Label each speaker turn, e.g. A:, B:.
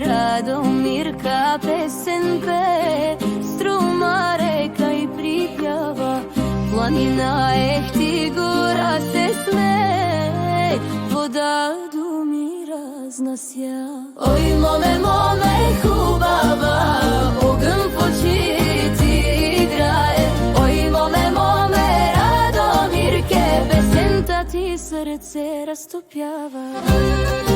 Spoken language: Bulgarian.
A: Радомирка песен пее, струма река и припјава, планина ехти гора се смее, вода думи разна сја. Ој моме хубава, огн почи ти играе. Ој моме Радомирке, песента ти срце растопјава.